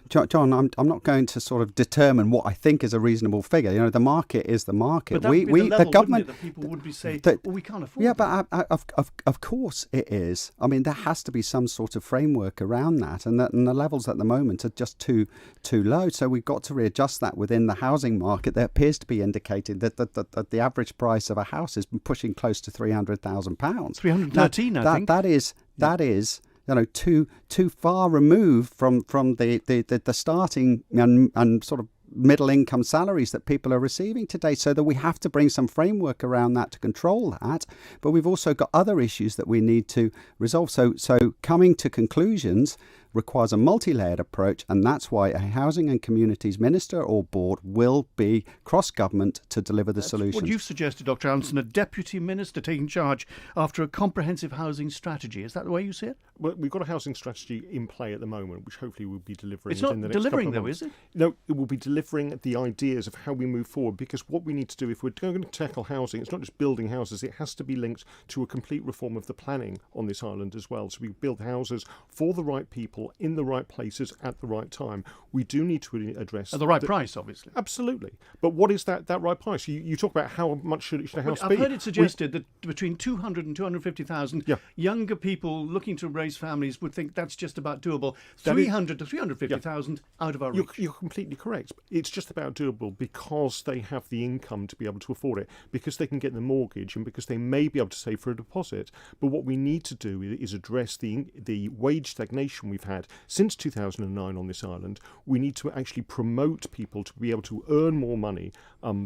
John, I'm not going to sort of determine what I think is a reasonable figure. You know, the market is the market. But that would be the level, the government, wouldn't it, that people would be saying, well, we can't afford yeah, that. but of course it is. I mean, there has to be some sort of framework around that, and the levels at the moment are just too low. So we've got to readjust that within the housing market. There appears to be indicating that the average price of a house is pushing close to £300,000. 313, I think. That is. You know, too far removed from the starting and sort of middle income salaries that people are receiving today, so that we have to bring some framework around that to control that. But we've also got other issues that we need to resolve. So coming to conclusions requires a multi-layered approach, and that's why a housing and communities minister or board will be cross-government to deliver the solutions. What you've suggested, Dr. Allinson, a deputy minister taking charge after a comprehensive housing strategy. Is that the way you see it? Well, we've got a housing strategy in play at the moment, which hopefully we'll be delivering It's not within the next delivering, couple of though, months. is it? No, it will be delivering the ideas of how we move forward, because what we need to do, if we're going to tackle housing, it's not just building houses, it has to be linked to a complete reform of the planning on this island as well. So we build houses for the right people, people in the right places at the right time. We do need to address... At the right price, obviously. Absolutely. But what is that right price? You talk about how much should a house be. I've heard it suggested that between 200 and 250,000, younger people looking to raise families would think that's just about doable. 300 to 350,000 out of our reach. You're completely correct. It's just about doable because they have the income to be able to afford it, because they can get the mortgage, and because they may be able to save for a deposit. But what we need to do is address the wage stagnation we've had since 2009 on this island. We need to actually promote people to be able to earn more money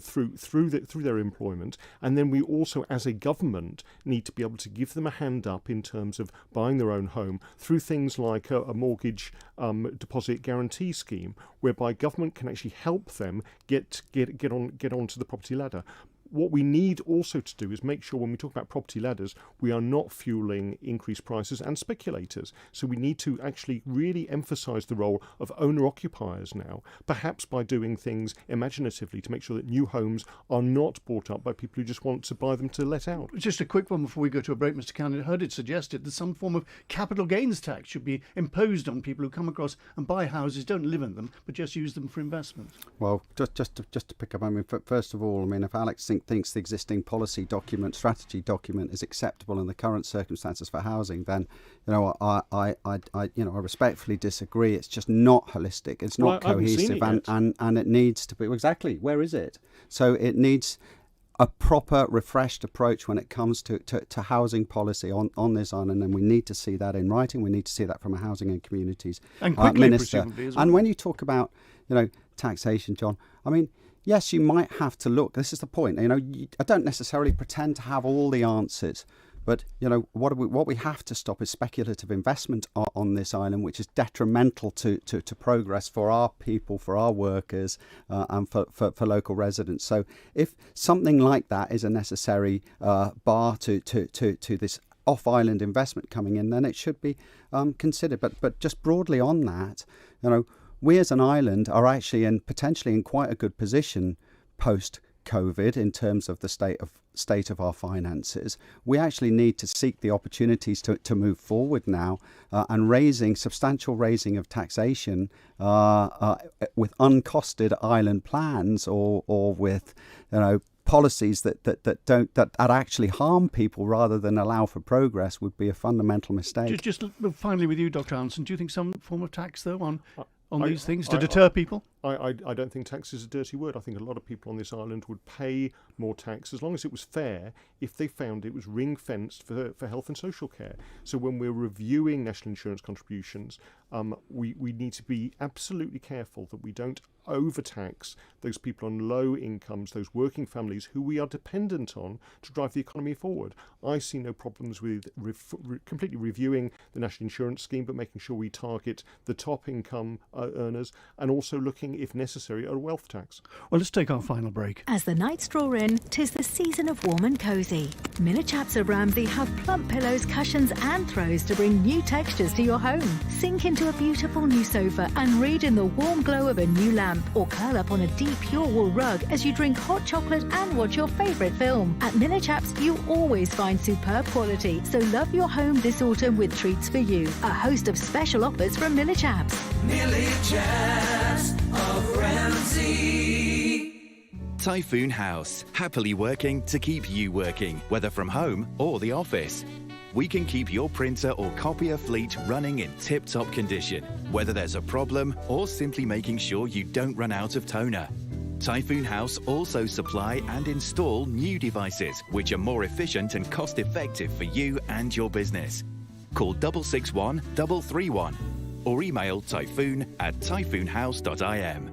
through their employment, and then we also, as a government, need to be able to give them a hand up in terms of buying their own home through things like a mortgage deposit guarantee scheme, whereby government can actually help them get onto the property ladder. What we need also to do is make sure when we talk about property ladders, we are not fueling increased prices and speculators. So we need to actually really emphasise the role of owner-occupiers now, perhaps by doing things imaginatively to make sure that new homes are not bought up by people who just want to buy them to let out. Just a quick one before we go to a break, Mr. Cannon. I heard it suggested that some form of capital gains tax should be imposed on people who come across and buy houses, don't live in them, but just use them for investment. Well, just to pick up, I mean, first of all, I mean, if Alex thinks the existing policy document, strategy document is acceptable in the current circumstances for housing, then I respectfully disagree. It's just not holistic. It's not cohesive, and it needs to be exactly. Where is it? So it needs a proper, refreshed approach when it comes to housing policy on this island, and we need to see that in writing. We need to see that from a housing and communities minister. As well. And when you talk about taxation, John, I mean, yes, you might have to look. This is the point. I don't necessarily pretend to have all the answers, but what we have to stop is speculative investment on this island, which is detrimental to progress for our people, for our workers, and for local residents. So, if something like that is a necessary bar to this off-island investment coming in, then it should be considered. But just broadly on that, we as an island are actually potentially in quite a good position post-COVID in terms of the state of our finances. We actually need to seek the opportunities to move forward now and substantial raising of taxation with uncosted island plans or with policies that actually harm people rather than allow for progress would be a fundamental mistake. Just finally with you, Dr. Anderson, do you think some form of tax though on these things to deter people? I don't think tax is a dirty word. I think a lot of people on this island would pay more tax as long as it was fair, if they found it was ring-fenced for health and social care. So when we're reviewing national insurance contributions, we need to be absolutely careful that we don't overtax those people on low incomes, those working families who we are dependent on to drive the economy forward. I see no problems with completely reviewing the national insurance scheme, but making sure we target the top income earners, and also looking, if necessary, at a wealth tax. Well, let's take our final break. As the nights draw in, 'tis the season of warm and cosy. Miller Chaps of Ramsey have plump pillows, cushions and throws to bring new textures to your home. Sink into a beautiful new sofa and read in the warm glow of a new lamp, or curl up on a deep pure wool rug as you drink hot chocolate and watch your favourite film. At Miller Chaps, you always find superb quality, so love your home this autumn with treats for you. A host of special offers from Miller Chaps. Miller Chaps of Ramsey. Typhoon House, happily working to keep you working, whether from home or the office. We can keep your printer or copier fleet running in tip-top condition, whether there's a problem or simply making sure you don't run out of toner. Typhoon House also supply and install new devices, which are more efficient and cost-effective for you and your business. Call 661 331 or email typhoon@typhoonhouse.im.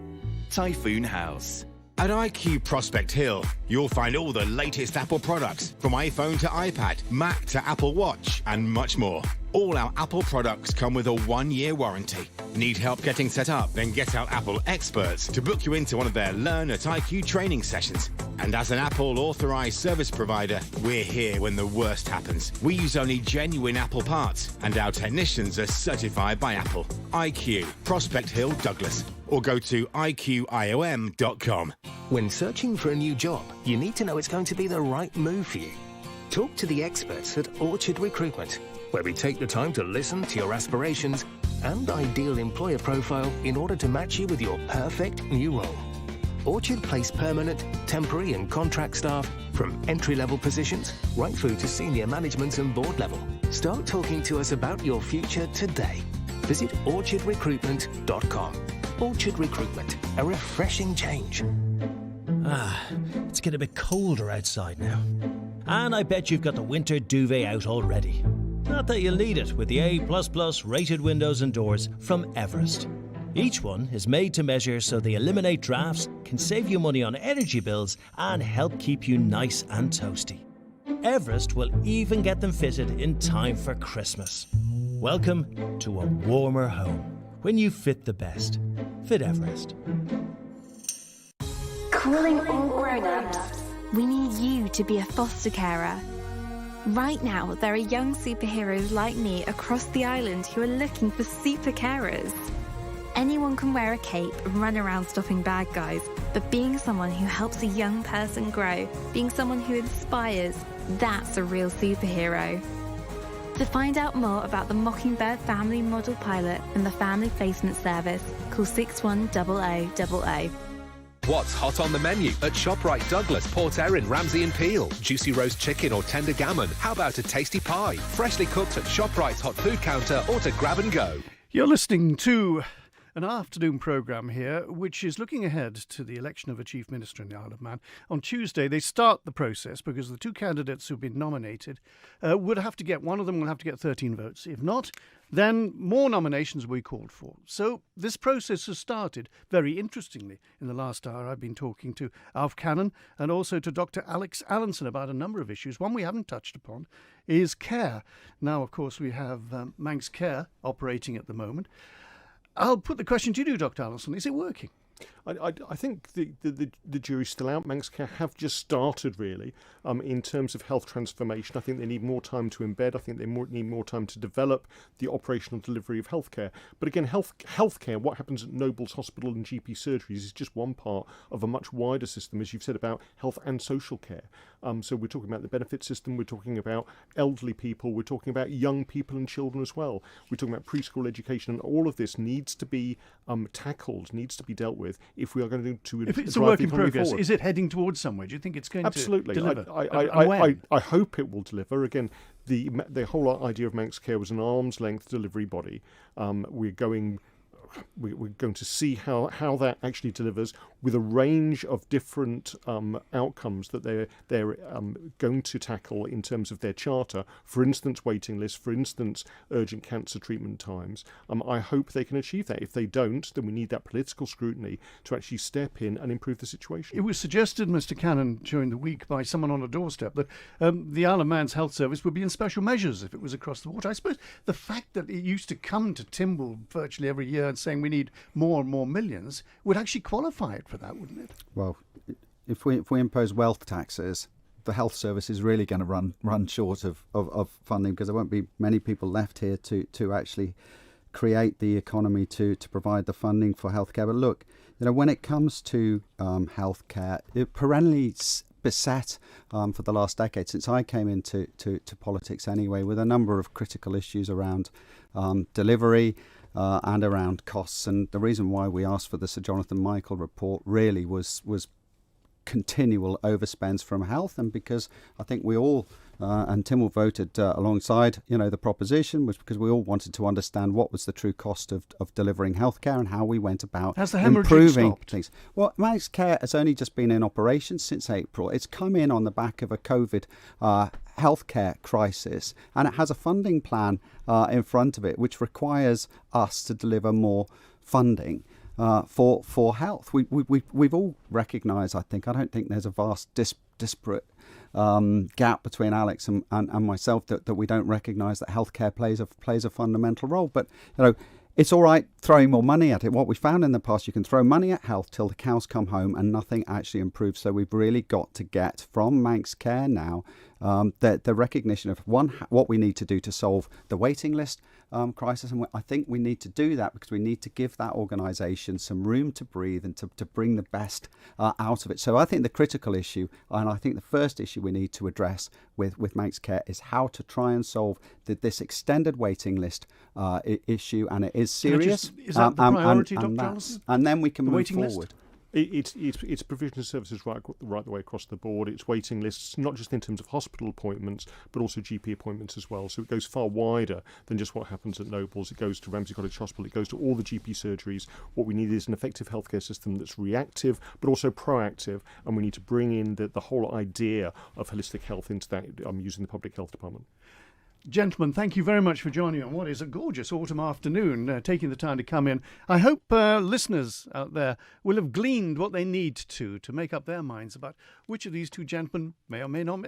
Typhoon House. At IQ Prospect Hill, you'll find all the latest Apple products, from iPhone to iPad, Mac to Apple Watch, and much more. All our Apple products come with a 1-year warranty. Need help getting set up? Then get our Apple experts to book you into one of their Learn at IQ training sessions. And as an Apple authorized service provider, we're here when the worst happens. We use only genuine Apple parts, and our technicians are certified by Apple. IQ, Prospect Hill, Douglas. Or go to iqiom.com. When searching for a new job, you need to know it's going to be the right move for you. Talk to the experts at Orchard Recruitment, where we take the time to listen to your aspirations and ideal employer profile in order to match you with your perfect new role. Orchard place permanent, temporary and contract staff from entry-level positions right through to senior management and board level. Start talking to us about your future today. Visit orchardrecruitment.com. Orchard Recruitment, a refreshing change. It's getting a bit colder outside now. And I bet you've got the winter duvet out already. Not that you'll need it with the A++ rated windows and doors from Everest. Each one is made to measure so they eliminate drafts, can save you money on energy bills and help keep you nice and toasty. Everest will even get them fitted in time for Christmas. Welcome to a warmer home when you fit the best. Fit Everest. Calling all grown-ups. We need you to be a foster carer. Right now, there are young superheroes like me across the island who are looking for super carers. Anyone can wear a cape and run around stopping bad guys, but being someone who helps a young person grow, being someone who inspires, that's a real superhero. To find out more about the Mockingbird Family Model Pilot and the Family Placement Service, call 610000. What's hot on the menu at ShopRite Douglas, Port Erin, Ramsey and Peel? Juicy roast chicken or tender gammon? How about a tasty pie? Freshly cooked at ShopRite's hot food counter or to grab and go. You're listening to an afternoon programme here which is looking ahead to the election of a Chief Minister in the Isle of Man. On Tuesday they start the process because the two candidates who've been nominated would have to get, one of them will have to get 13 votes. If not, then more nominations will be called for. So this process has started very interestingly. In the last hour I've been talking to Alf Cannon and also to Dr. Alex Allinson about a number of issues. One we haven't touched upon is care. Now, of course, we have Manx Care operating at the moment. I'll put the question to you, Dr. Allinson. Is it working? I think the jury's still out. Manx Care have just started, really, in terms of health transformation. I think they need more time to embed. I think they need more time to develop the operational delivery of healthcare. But again, healthcare, what happens at Nobles Hospital and GP surgeries is just one part of a much wider system, as you've said, about health and social care. So we're talking about the benefit system, we're talking about elderly people, we're talking about young people and children as well. We're talking about preschool education, and all of this needs to be tackled, needs to be dealt with if we are going to if it's a work in progress, forward. Is it heading towards somewhere? Do you think it's going to deliver? I hope it will deliver. Again, the whole idea of Manx Care was an arm's length delivery body. We're going to see how that actually delivers with a range of different outcomes that they're going to tackle in terms of their charter. For instance, waiting lists, for instance, urgent cancer treatment times. I hope they can achieve that. If they don't, then we need that political scrutiny to actually step in and improve the situation. It was suggested, Mr. Cannon, during the week by someone on a doorstep that the Isle of Man's health service would be in special measures if it was across the water. I suppose the fact that it used to come to Timble virtually every year and saying we need more and more millions would actually qualify it for that, wouldn't it? Well, if we impose wealth taxes, the health service is really going to run short of funding because there won't be many people left here to actually create the economy to provide the funding for healthcare. But look, when it comes to healthcare, it perennially beset for the last decade, since I came into politics anyway, with a number of critical issues around delivery and around costs. And the reason why we asked for the Sir Jonathan Michael report really was continual overspends from health, and because I think we all and Tim voted alongside the proposition, was because we all wanted to understand what was the true cost of delivering healthcare and how we went about improving things. Well, Manx Care has only just been in operation since April. It's come in on the back of a COVID healthcare crisis, and it has a funding plan in front of it which requires us to deliver more funding for health. We've all recognised, I don't think there's a vast disparate gap between Alex and myself that we don't recognise that healthcare plays a fundamental role. But it's all right throwing more money at it. What we found in the past, you can throw money at health till the cows come home and nothing actually improves. So we've really got to get from Manx Care now the recognition of what we need to do to solve the waiting list crisis, and I think we need to do that because we need to give that organisation some room to breathe and to bring the best out of it. So I think the critical issue, and I think the first issue we need to address with Manx Care, is how to try and solve this extended waiting list issue, and it is serious. Is that the priority, Dr. Jonathan? Allison? And then we can move waiting forward. List? It's provision of services right the way across the board. It's waiting lists, not just in terms of hospital appointments, but also GP appointments as well. So it goes far wider than just what happens at Nobles. It goes to Ramsey Cottage Hospital. It goes to all the GP surgeries. What we need is an effective healthcare system that's reactive, but also proactive. And we need to bring in the whole idea of holistic health into that using the public health department. Gentlemen, thank you very much for joining me on what is a gorgeous autumn afternoon, taking the time to come in. I hope listeners out there will have gleaned what they need to make up their minds about which of these two gentlemen may or may not